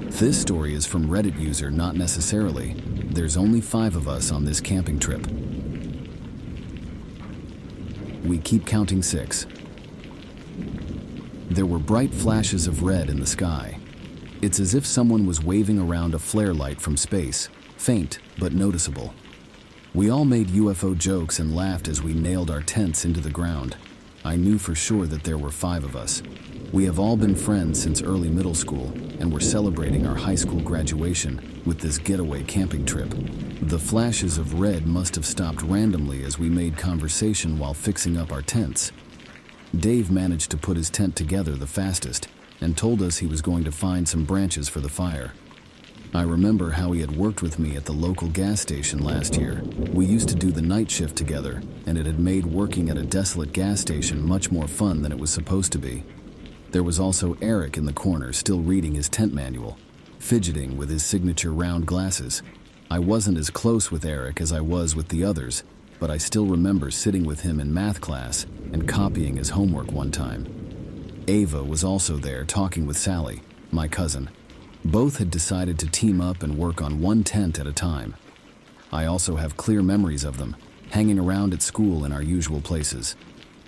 This story is from Reddit user Not Necessarily. There's only 5 of us on this camping trip. We keep counting 6. There were bright flashes of red in the sky. It's as if someone was waving around a flare light from space, faint but noticeable. We all made UFO jokes and laughed as we nailed our tents into the ground. I knew for sure that there were 5 of us. We have all been friends since early middle school, and we're celebrating our high school graduation with this getaway camping trip. The flashes of red must have stopped randomly as we made conversation while fixing up our tents. Dave managed to put his tent together the fastest and told us he was going to find some branches for the fire. I remember how he had worked with me at the local gas station last year. We used to do the night shift together, and it had made working at a desolate gas station much more fun than it was supposed to be. There was also Eric in the corner still reading his tent manual, fidgeting with his signature round glasses. I wasn't as close with Eric as I was with the others, but I still remember sitting with him in math class and copying his homework one time. Ava was also there talking with Sally, my cousin. Both had decided to team up and work on one tent at a time. I also have clear memories of them, hanging around at school in our usual places.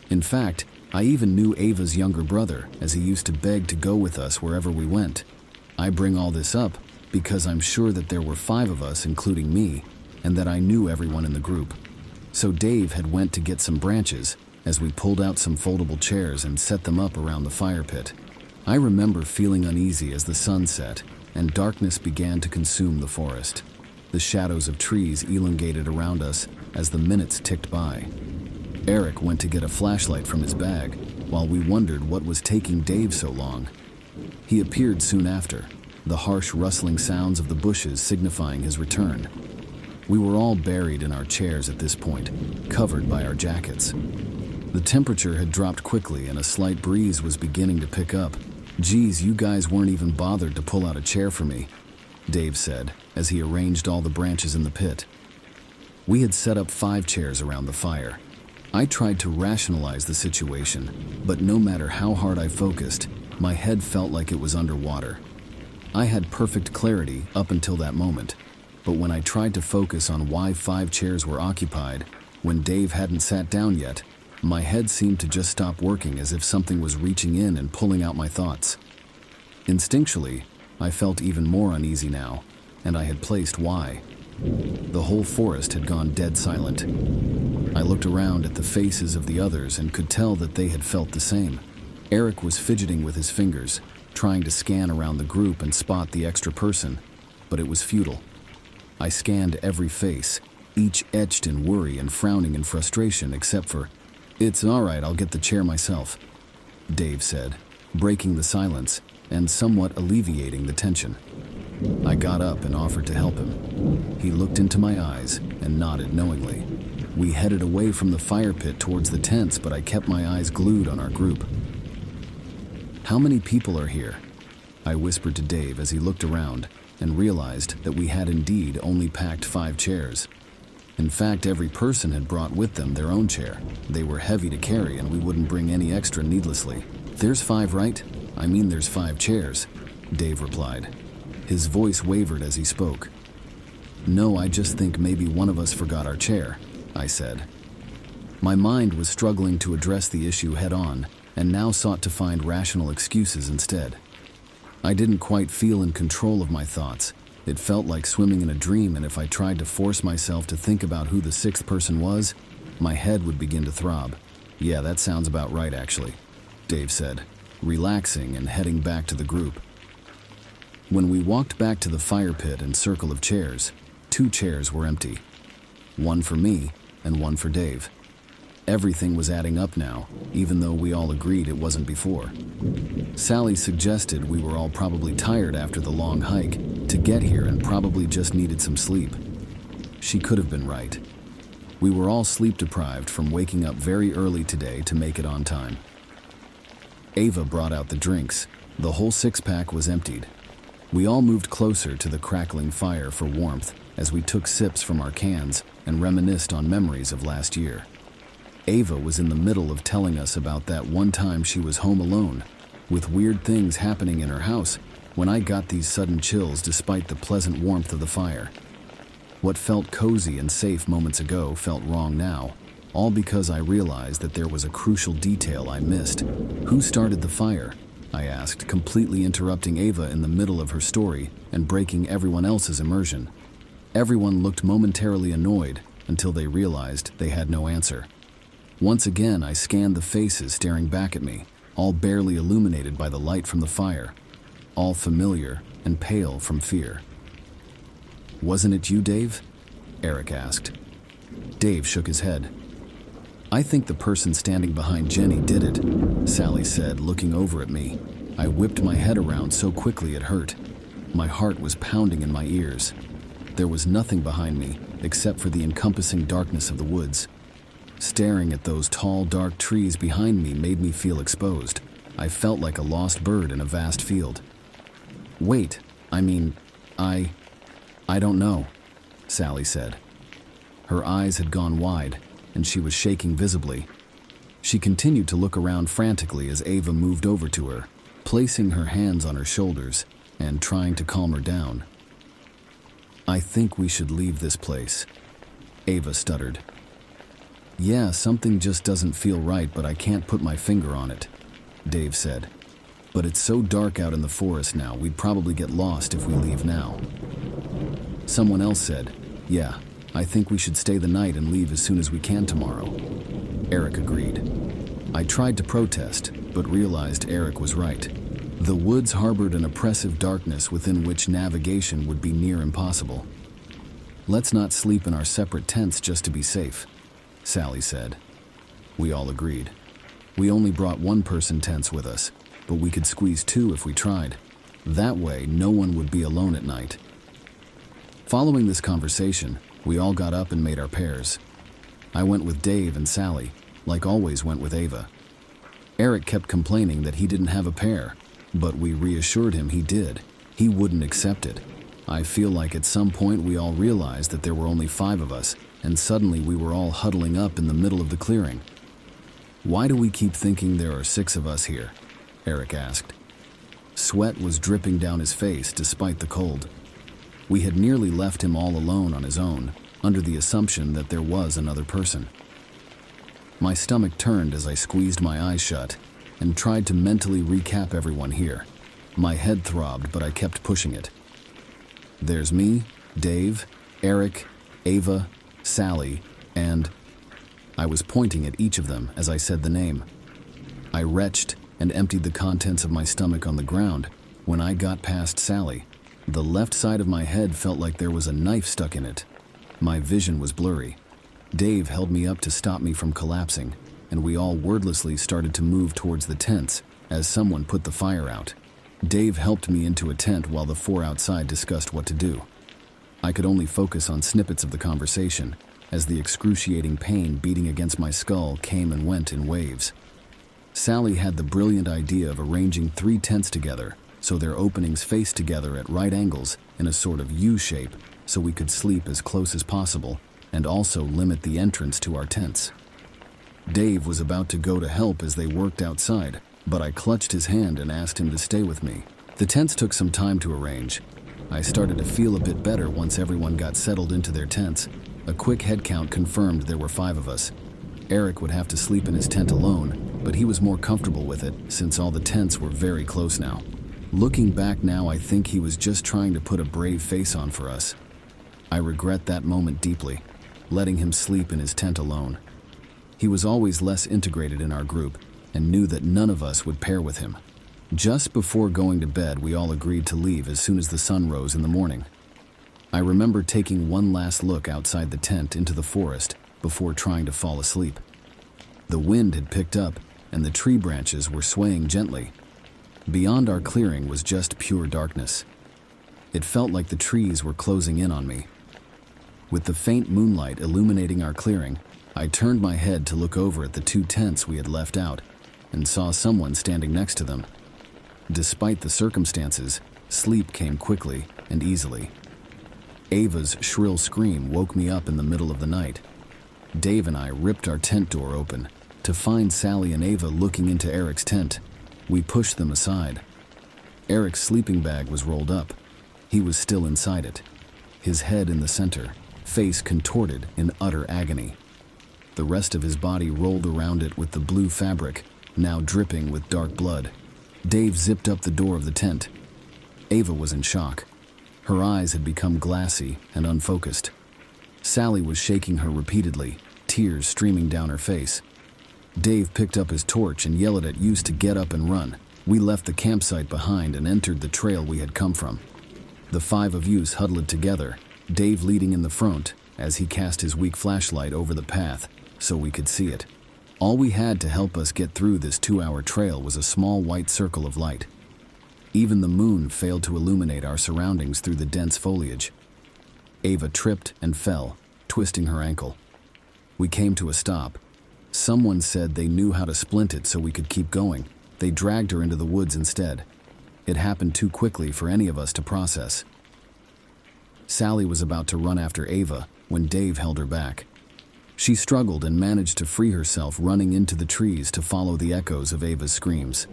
In fact, I even knew Ava's younger brother, as he used to beg to go with us wherever we went. I bring all this up because I'm sure that there were 5 of us, including me, and that I knew everyone in the group. So Dave had went to get some branches as we pulled out some foldable chairs and set them up around the fire pit. I remember feeling uneasy as the sun set and darkness began to consume the forest. The shadows of trees elongated around us as the minutes ticked by. Eric went to get a flashlight from his bag while we wondered what was taking Dave so long. He appeared soon after, the harsh rustling sounds of the bushes signifying his return. We were all buried in our chairs at this point, covered by our jackets. The temperature had dropped quickly and a slight breeze was beginning to pick up. "Geez, you guys weren't even bothered to pull out a chair for me," Dave said as he arranged all the branches in the pit. We had set up 5 chairs around the fire. I tried to rationalize the situation, but no matter how hard I focused, my head felt like it was underwater. I had perfect clarity up until that moment, but when I tried to focus on why 5 chairs were occupied, when Dave hadn't sat down yet, my head seemed to just stop working as if something was reaching in and pulling out my thoughts. Instinctually, I felt even more uneasy now, and I had placed why. The whole forest had gone dead silent. I looked around at the faces of the others and could tell that they had felt the same. Eric was fidgeting with his fingers, trying to scan around the group and spot the extra person, but it was futile. I scanned every face, each etched in worry and frowning in frustration except for, "It's all right, I'll get the chair myself," Dave said, breaking the silence and somewhat alleviating the tension. I got up and offered to help him. He looked into my eyes and nodded knowingly. We headed away from the fire pit towards the tents, but I kept my eyes glued on our group. "How many people are here?" I whispered to Dave as he looked around and realized that we had indeed only packed 5 chairs. In fact, every person had brought with them their own chair. They were heavy to carry and we wouldn't bring any extra needlessly. "There's 5, right? I mean, there's 5 chairs," Dave replied. His voice wavered as he spoke. "No, I just think maybe one of us forgot our chair," I said. My mind was struggling to address the issue head on and now sought to find rational excuses instead. I didn't quite feel in control of my thoughts. It felt like swimming in a dream, and if I tried to force myself to think about who the 6th person was, my head would begin to throb. "Yeah, that sounds about right, actually," Dave said, relaxing and heading back to the group. When we walked back to the fire pit and circle of chairs, 2 chairs were empty. One for me and one for Dave. Everything was adding up now, even though we all agreed it wasn't before. Sally suggested we were all probably tired after the long hike to get here and probably just needed some sleep. She could have been right. We were all sleep deprived from waking up very early today to make it on time. Ava brought out the drinks. The whole 6-pack was emptied. We all moved closer to the crackling fire for warmth as we took sips from our cans and reminisced on memories of last year. Ava was in the middle of telling us about that one time she was home alone, with weird things happening in her house when I got these sudden chills despite the pleasant warmth of the fire. What felt cozy and safe moments ago felt wrong now, all because I realized that there was a crucial detail I missed. Who started the fire? I asked, completely interrupting Ava in the middle of her story and breaking everyone else's immersion. Everyone looked momentarily annoyed until they realized they had no answer. Once again, I scanned the faces staring back at me, all barely illuminated by the light from the fire, all familiar and pale from fear. "Wasn't it you, Dave?" Eric asked. Dave shook his head. "I think the person standing behind Jenny did it," Sally said, looking over at me. I whipped my head around so quickly it hurt. My heart was pounding in my ears. There was nothing behind me except for the encompassing darkness of the woods. Staring at those tall, dark trees behind me made me feel exposed. I felt like a lost bird in a vast field. "Wait, I don't know," Sally said. Her eyes had gone wide, and she was shaking visibly. She continued to look around frantically as Ava moved over to her, placing her hands on her shoulders and trying to calm her down. "I think we should leave this place," Ava stuttered. "Yeah, something just doesn't feel right, but I can't put my finger on it," Dave said. "But it's so dark out in the forest now, we'd probably get lost if we leave now." Someone else said, "Yeah, I think we should stay the night and leave as soon as we can tomorrow." Eric agreed. I tried to protest, but realized Eric was right. The woods harbored an oppressive darkness within which navigation would be near impossible. "Let's not sleep in our separate tents just to be safe," Sally said. We all agreed. We only brought one-person tents with us, but we could squeeze two if we tried. That way, no one would be alone at night. Following this conversation, we all got up and made our pairs. I went with Dave and Sally, like always went with Ava. Eric kept complaining that he didn't have a pair, but we reassured him he did. He wouldn't accept it. I feel like at some point we all realized that there were only 5 of us, and suddenly we were all huddling up in the middle of the clearing. "Why do we keep thinking there are 6 of us here?" Eric asked. Sweat was dripping down his face despite the cold. We had nearly left him all alone on his own, under the assumption that there was another person. My stomach turned as I squeezed my eyes shut and tried to mentally recap everyone here. My head throbbed, but I kept pushing it. "There's me, Dave, Eric, Ava, Sally, and..." I was pointing at each of them as I said the name. I retched and emptied the contents of my stomach on the ground when I got past Sally. The left side of my head felt like there was a knife stuck in it. My vision was blurry. Dave held me up to stop me from collapsing, and we all wordlessly started to move towards the tents as someone put the fire out. Dave helped me into a tent while the 4 outside discussed what to do. I could only focus on snippets of the conversation as the excruciating pain beating against my skull came and went in waves. Sally had the brilliant idea of arranging 3 tents together so their openings faced together at right angles in a sort of U shape so we could sleep as close as possible and also limit the entrance to our tents. Dave was about to go to help as they worked outside, but I clutched his hand and asked him to stay with me. The tents took some time to arrange. I started to feel a bit better once everyone got settled into their tents. A quick head count confirmed there were 5 of us. Eric would have to sleep in his tent alone, but he was more comfortable with it since all the tents were very close now. Looking back now, I think he was just trying to put a brave face on for us. I regret that moment deeply, letting him sleep in his tent alone. He was always less integrated in our group and knew that none of us would pair with him. Just before going to bed, we all agreed to leave as soon as the sun rose in the morning. I remember taking one last look outside the tent into the forest before trying to fall asleep. The wind had picked up and the tree branches were swaying gently. Beyond our clearing was just pure darkness. It felt like the trees were closing in on me. With the faint moonlight illuminating our clearing, I turned my head to look over at the 2 tents we had left out and saw someone standing next to them. Despite the circumstances, sleep came quickly and easily. Ava's shrill scream woke me up in the middle of the night. Dave and I ripped our tent door open to find Sally and Ava looking into Eric's tent. We pushed them aside. Eric's sleeping bag was rolled up. He was still inside it, his head in the center, face contorted in utter agony. The rest of his body rolled around it with the blue fabric, now dripping with dark blood. Dave zipped up the door of the tent. Ava was in shock. Her eyes had become glassy and unfocused. Sally was shaking her repeatedly, tears streaming down her face. Dave picked up his torch and yelled at Yus to get up and run. We left the campsite behind and entered the trail we had come from. The 5 of Yus huddled together, Dave leading in the front as he cast his weak flashlight over the path so we could see it. All we had to help us get through this 2-hour trail was a small white circle of light. Even the moon failed to illuminate our surroundings through the dense foliage. Ava tripped and fell, twisting her ankle. We came to a stop. Someone said they knew how to splint it so we could keep going. They dragged her into the woods instead. It happened too quickly for any of us to process. Sally was about to run after Ava when Dave held her back. She struggled and managed to free herself, running into the trees to follow the echoes of Ava's screams.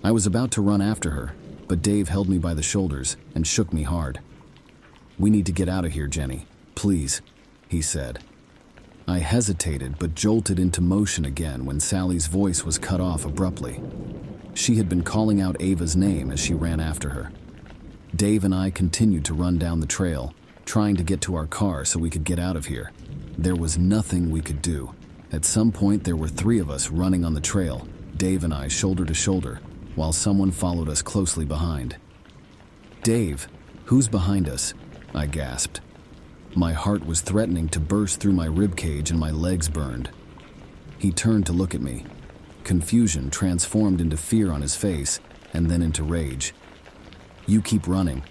I was about to run after her, but Dave held me by the shoulders and shook me hard. "We need to get out of here, Jenny. Please," he said. I hesitated but jolted into motion again when Sally's voice was cut off abruptly. She had been calling out Ava's name as she ran after her. Dave and I continued to run down the trail, trying to get to our car so we could get out of here. There was nothing we could do. At some point there were 3 of us running on the trail, Dave and I shoulder to shoulder, while someone followed us closely behind. "Dave, who's behind us?" I gasped. My heart was threatening to burst through my ribcage and my legs burned. He turned to look at me. Confusion transformed into fear on his face and then into rage. "You keep running,"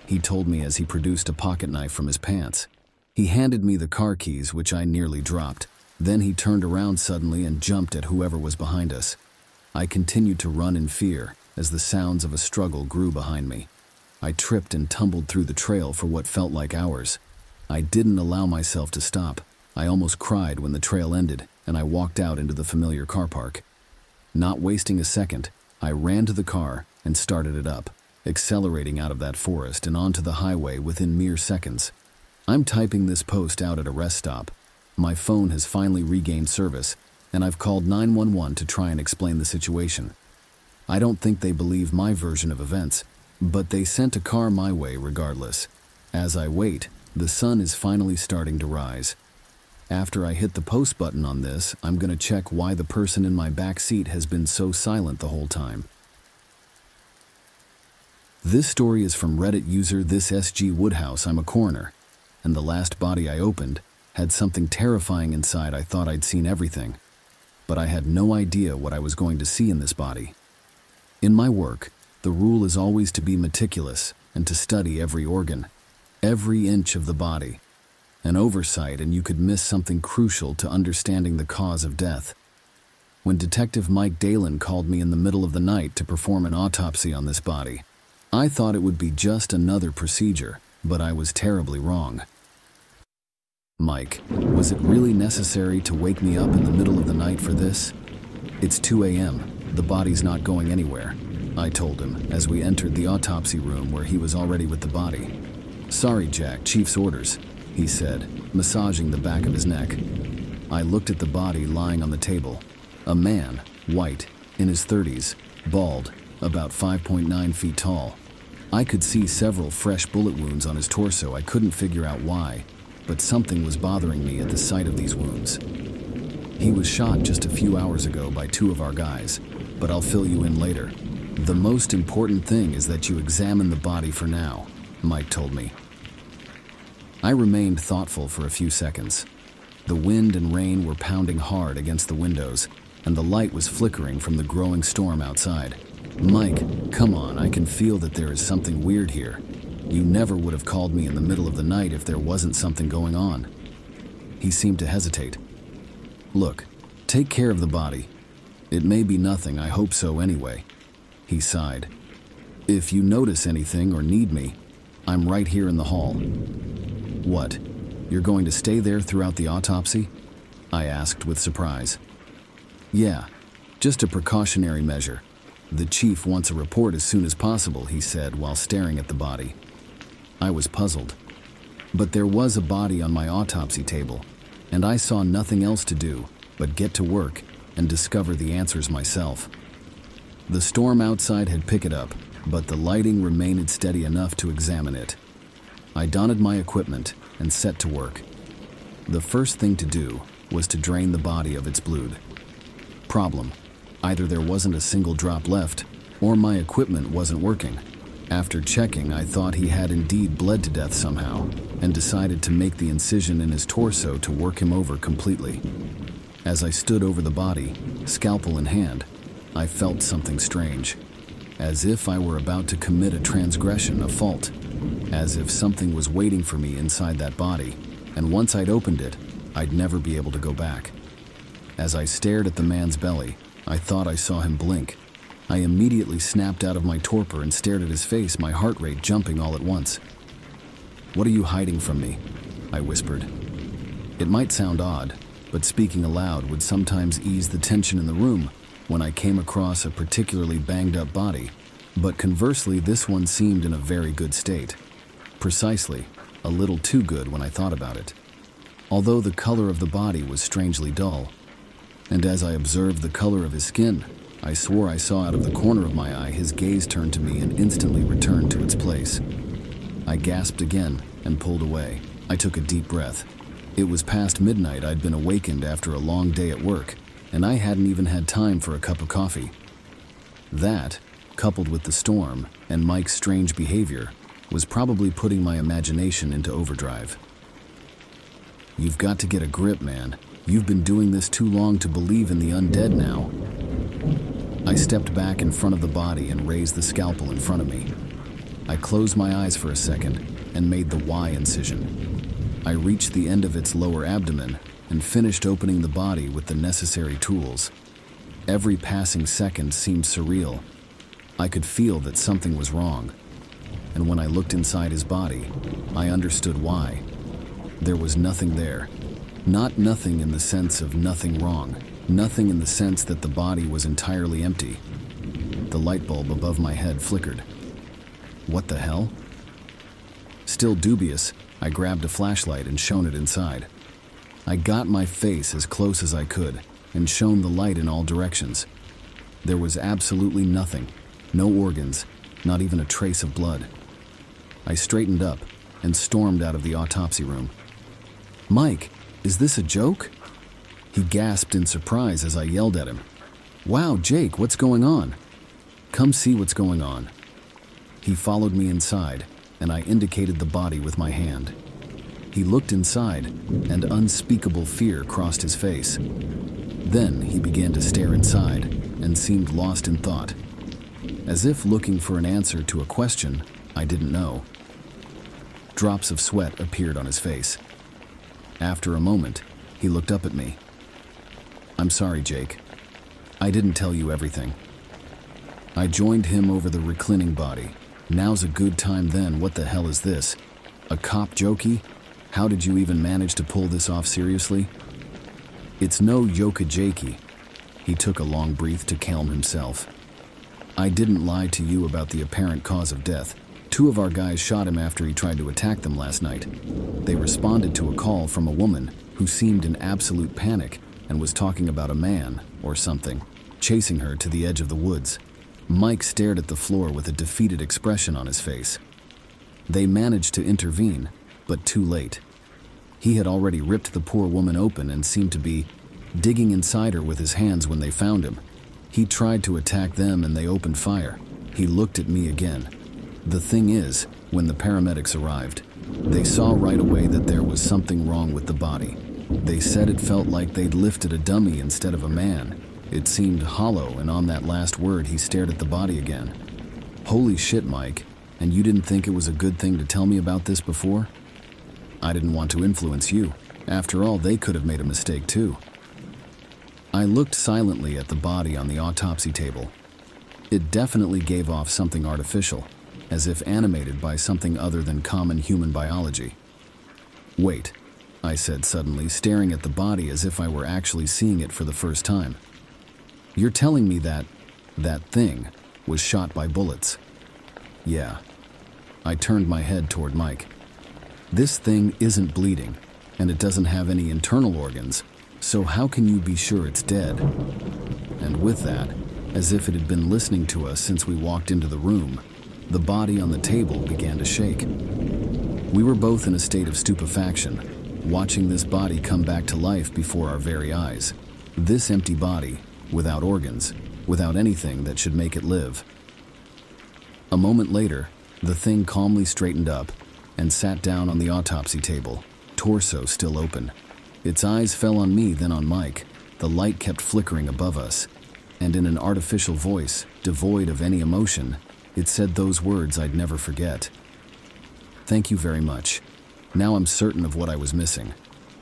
he told me as he produced a pocket knife from his pants. He handed me the car keys, which I nearly dropped. Then he turned around suddenly and jumped at whoever was behind us. I continued to run in fear as the sounds of a struggle grew behind me. I tripped and tumbled through the trail for what felt like hours. I didn't allow myself to stop. I almost cried when the trail ended and I walked out into the familiar car park. Not wasting a second, I ran to the car and started it up, accelerating out of that forest and onto the highway within mere seconds. I'm typing this post out at a rest stop. My phone has finally regained service, and I've called 911 to try and explain the situation. I don't think they believe my version of events, but they sent a car my way regardless. As I wait, the sun is finally starting to rise. After I hit the post button on this, I'm going to check why the person in my back seat has been so silent the whole time. This story is from Reddit user ThisSG Woodhouse. I'm a coroner, and the last body I opened had something terrifying inside. I thought I'd seen everything, but I had no idea what I was going to see in this body. In my work, the rule is always to be meticulous and to study every organ, every inch of the body. An oversight and you could miss something crucial to understanding the cause of death. When Detective Mike Dalen called me in the middle of the night to perform an autopsy on this body, I thought it would be just another procedure, but I was terribly wrong. "Mike, was it really necessary to wake me up in the middle of the night for this? It's 2 a.m. The body's not going anywhere," I told him as we entered the autopsy room where he was already with the body. "Sorry, Jack, Chief's orders," he said, massaging the back of his neck. I looked at the body lying on the table. A man, white, in his 30s, bald, about 5.9 feet tall. I could see several fresh bullet wounds on his torso. I couldn't figure out why, but something was bothering me at the sight of these wounds. He was shot just a few hours ago by 2 of our guys, but I'll fill you in later. The most important thing is that you examine the body for now, Mike told me. I remained thoughtful for a few seconds. The wind and rain were pounding hard against the windows, and the light was flickering from the growing storm outside. "Mike, come on, I can feel that there is something weird here. You never would have called me in the middle of the night if there wasn't something going on." He seemed to hesitate. "Look, take care of the body. It may be nothing, I hope so anyway." He sighed. "If you notice anything or need me, I'm right here in the hall." "What? You're going to stay there throughout the autopsy?" I asked with surprise. "Yeah, just a precautionary measure. "The chief wants a report as soon as possible," he said while staring at the body. I was puzzled. But there was a body on my autopsy table, and I saw nothing else to do but get to work and discover the answers myself. The storm outside had picked up, but the lighting remained steady enough to examine it. I donned my equipment and set to work. The first thing to do was to drain the body of its blood. Problem: either there wasn't a single drop left, or my equipment wasn't working. After checking, I thought he had indeed bled to death somehow, and decided to make the incision in his torso to work him over completely. As I stood over the body, scalpel in hand, I felt something strange, as if I were about to commit a transgression, a fault, as if something was waiting for me inside that body, and once I'd opened it, I'd never be able to go back. As I stared at the man's belly, I thought I saw him blink. I immediately snapped out of my torpor and stared at his face, my heart rate jumping all at once. "What are you hiding from me?" I whispered. It might sound odd, but speaking aloud would sometimes ease the tension in the room when I came across a particularly banged-up body, but conversely this one seemed in a very good state. Precisely, a little too good when I thought about it. Although the color of the body was strangely dull, and as I observed the color of his skin, I swore I saw out of the corner of my eye his gaze turn to me and instantly returned to its place. I gasped again and pulled away. I took a deep breath. It was past midnight. I'd been awakened after a long day at work, and I hadn't even had time for a cup of coffee. That, coupled with the storm and Mike's strange behavior, was probably putting my imagination into overdrive. "You've got to get a grip, man. You've been doing this too long to believe in the undead now." I stepped back in front of the body and raised the scalpel in front of me. I closed my eyes for a second and made the Y incision. I reached the end of its lower abdomen and finished opening the body with the necessary tools. Every passing second seemed surreal. I could feel that something was wrong. And when I looked inside his body, I understood why. There was nothing there. Not nothing in the sense of nothing wrong. Nothing in the sense that the body was entirely empty. The light bulb above my head flickered. What the hell? Still dubious, I grabbed a flashlight and shone it inside. I got my face as close as I could and shone the light in all directions. There was absolutely nothing. No organs, not even a trace of blood. I straightened up and stormed out of the autopsy room. "Mike, is this a joke?" He gasped in surprise as I yelled at him. "Wow, Jake, what's going on?" "Come see what's going on." He followed me inside, and I indicated the body with my hand. He looked inside, and unspeakable fear crossed his face. Then he began to stare inside, and seemed lost in thought, as if looking for an answer to a question I didn't know. Drops of sweat appeared on his face. After a moment, he looked up at me. "I'm sorry, Jake. I didn't tell you everything." I joined him over the reclining body. "Now's a good time then. What the hell is this? A cop jokey? How did you even manage to pull this off seriously?" "It's no yoka jakey." He took a long breath to calm himself. "I didn't lie to you about the apparent cause of death. 2 of our guys shot him after he tried to attack them last night. They responded to a call from a woman who seemed in absolute panic and was talking about a man, or something, chasing her to the edge of the woods." Mike stared at the floor with a defeated expression on his face. "They managed to intervene, but too late. He had already ripped the poor woman open and seemed to be digging inside her with his hands when they found him. He tried to attack them and they opened fire." He looked at me again. "The thing is, when the paramedics arrived, they saw right away that there was something wrong with the body. They said it felt like they'd lifted a dummy instead of a man. It seemed hollow, and on that last word he stared at the body again." "Holy shit, Mike, and you didn't think it was a good thing to tell me about this before?" "I didn't want to influence you. After all, they could have made a mistake too." I looked silently at the body on the autopsy table. It definitely gave off something artificial, as if animated by something other than common human biology. "Wait," I said suddenly, staring at the body as if I were actually seeing it for the first time. "You're telling me that thing was shot by bullets. Yeah. I turned my head toward Mike. This thing isn't bleeding, and it doesn't have any internal organs, so how can you be sure it's dead? And with that, as if it had been listening to us since we walked into the room, the body on the table began to shake. We were both in a state of stupefaction, watching this body come back to life before our very eyes. This empty body, without organs, without anything that should make it live. A moment later, the thing calmly straightened up and sat down on the autopsy table, torso still open. Its eyes fell on me, then on Mike. The light kept flickering above us, and in an artificial voice, devoid of any emotion, it said those words I'd never forget. "Thank you very much. Now I'm certain of what I was missing."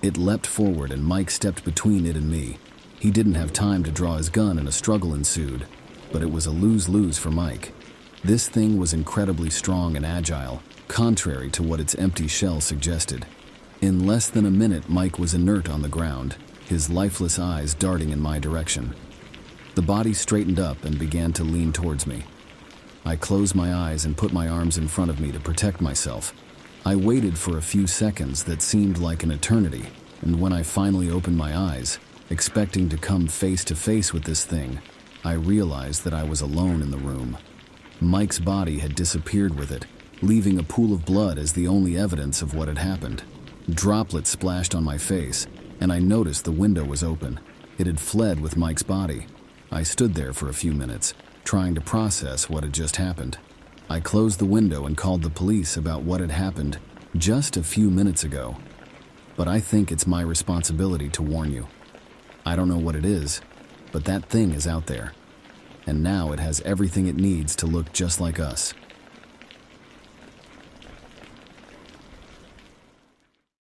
It leapt forward and Mike stepped between it and me. He didn't have time to draw his gun and a struggle ensued, but it was a lose-lose for Mike. This thing was incredibly strong and agile, contrary to what its empty shell suggested. In less than a minute, Mike was inert on the ground, his lifeless eyes darting in my direction. The body straightened up and began to lean towards me. I closed my eyes and put my arms in front of me to protect myself. I waited for a few seconds that seemed like an eternity, and when I finally opened my eyes, expecting to come face to face with this thing, I realized that I was alone in the room. Mike's body had disappeared with it, leaving a pool of blood as the only evidence of what had happened. Droplets splashed on my face, and I noticed the window was open. It had fled with Mike's body. I stood there for a few minutes, trying to process what had just happened. I closed the window and called the police about what had happened just a few minutes ago. But I think it's my responsibility to warn you. I don't know what it is, but that thing is out there. And now it has everything it needs to look just like us.